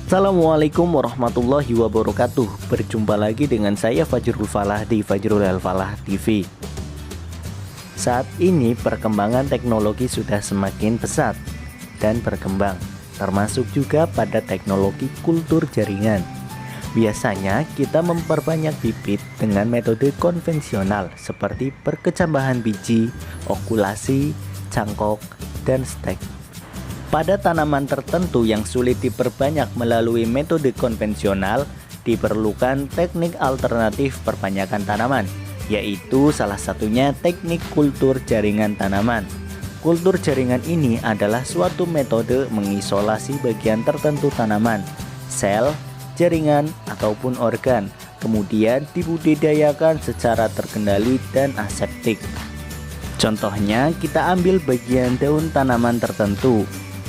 Assalamualaikum warahmatullahi wabarakatuh. Berjumpa lagi dengan saya Fajrul Falah di Fajrul Falah TV. Saat ini perkembangan teknologi sudah semakin pesat dan berkembang, termasuk juga pada teknologi kultur jaringan. Biasanya kita memperbanyak bibit dengan metode konvensional seperti perkecambahan biji, okulasi, cangkok, dan stek. Pada tanaman tertentu yang sulit diperbanyak melalui metode konvensional, diperlukan teknik alternatif perbanyakan tanaman, yaitu salah satunya teknik kultur jaringan tanaman. Kultur jaringan ini adalah suatu metode mengisolasi bagian tertentu tanaman, sel, jaringan, ataupun organ, kemudian dibudidayakan secara terkendali dan aseptik. Contohnya, kita ambil bagian daun tanaman tertentu.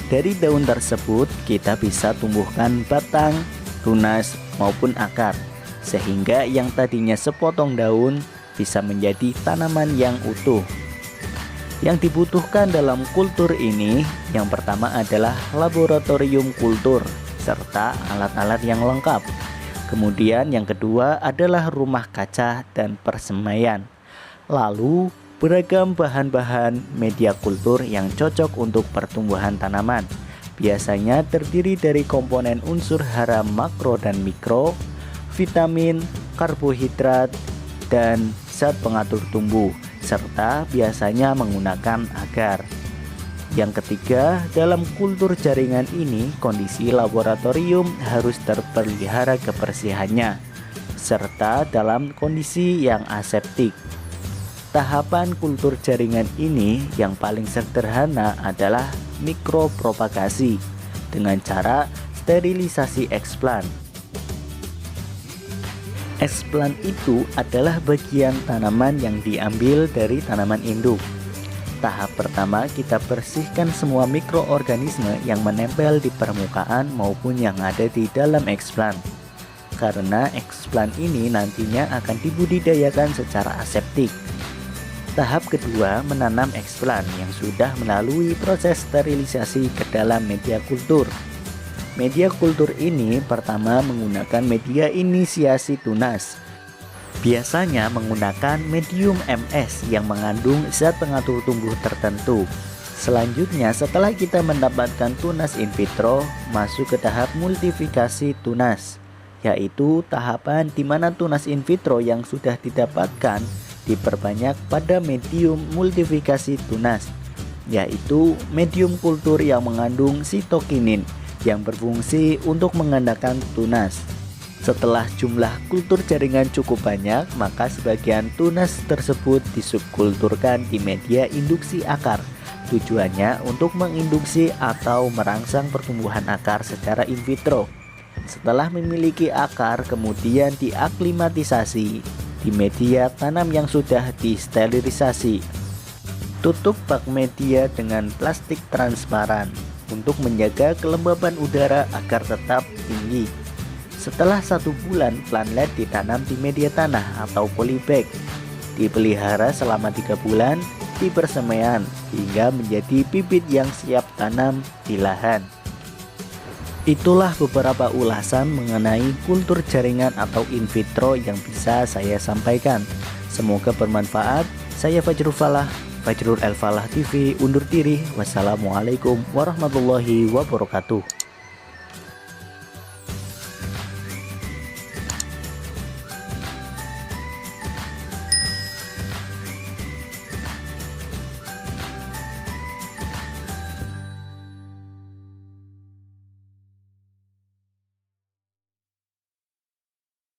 Dari daun tersebut kita bisa tumbuhkan batang, tunas, maupun akar, sehingga yang tadinya sepotong daun bisa menjadi tanaman yang utuh. Yang dibutuhkan dalam kultur ini yang pertama adalah laboratorium kultur serta alat-alat yang lengkap. Kemudian yang kedua adalah rumah kaca dan persemaian. Lalu beragam bahan-bahan media kultur yang cocok untuk pertumbuhan tanaman. Biasanya terdiri dari komponen unsur hara makro dan mikro, vitamin, karbohidrat, dan zat pengatur tumbuh, serta biasanya menggunakan agar. Yang ketiga, dalam kultur jaringan ini kondisi laboratorium harus terpelihara kebersihannya, serta dalam kondisi yang aseptik. Tahapan kultur jaringan ini yang paling sederhana adalah mikropropagasi dengan cara sterilisasi eksplan. Eksplan itu adalah bagian tanaman yang diambil dari tanaman induk. Tahap pertama, kita bersihkan semua mikroorganisme yang menempel di permukaan maupun yang ada di dalam eksplan. Karena eksplan ini nantinya akan dibudidayakan secara aseptik. Tahap kedua, menanam eksplan yang sudah melalui proses sterilisasi ke dalam media kultur. Media kultur ini pertama menggunakan media inisiasi tunas. Biasanya menggunakan medium MS yang mengandung zat pengatur tumbuh tertentu. Selanjutnya, setelah kita mendapatkan tunas in vitro, masuk ke tahap multifikasi tunas, yaitu tahapan di mana tunas in vitro yang sudah didapatkan diperbanyak pada medium multifikasi tunas, yaitu medium kultur yang mengandung sitokinin yang berfungsi untuk menggandakan tunas. Setelah jumlah kultur jaringan cukup banyak, maka sebagian tunas tersebut disubkulturkan di media induksi akar. Tujuannya untuk menginduksi atau merangsang pertumbuhan akar secara in vitro. Setelah memiliki akar, kemudian diaklimatisasi di media tanam yang sudah disterilisasi. Tutup bak media dengan plastik transparan untuk menjaga kelembaban udara agar tetap tinggi. Setelah 1 bulan, plantlet ditanam di media tanah atau polybag. Dipelihara selama 3 bulan di persemaian hingga menjadi bibit yang siap tanam di lahan. Itulah beberapa ulasan mengenai kultur jaringan atau in vitro yang bisa saya sampaikan. Semoga bermanfaat. Saya Fajrul Falah, Fajrul Falah TV undur diri. Wassalamualaikum warahmatullahi wabarakatuh.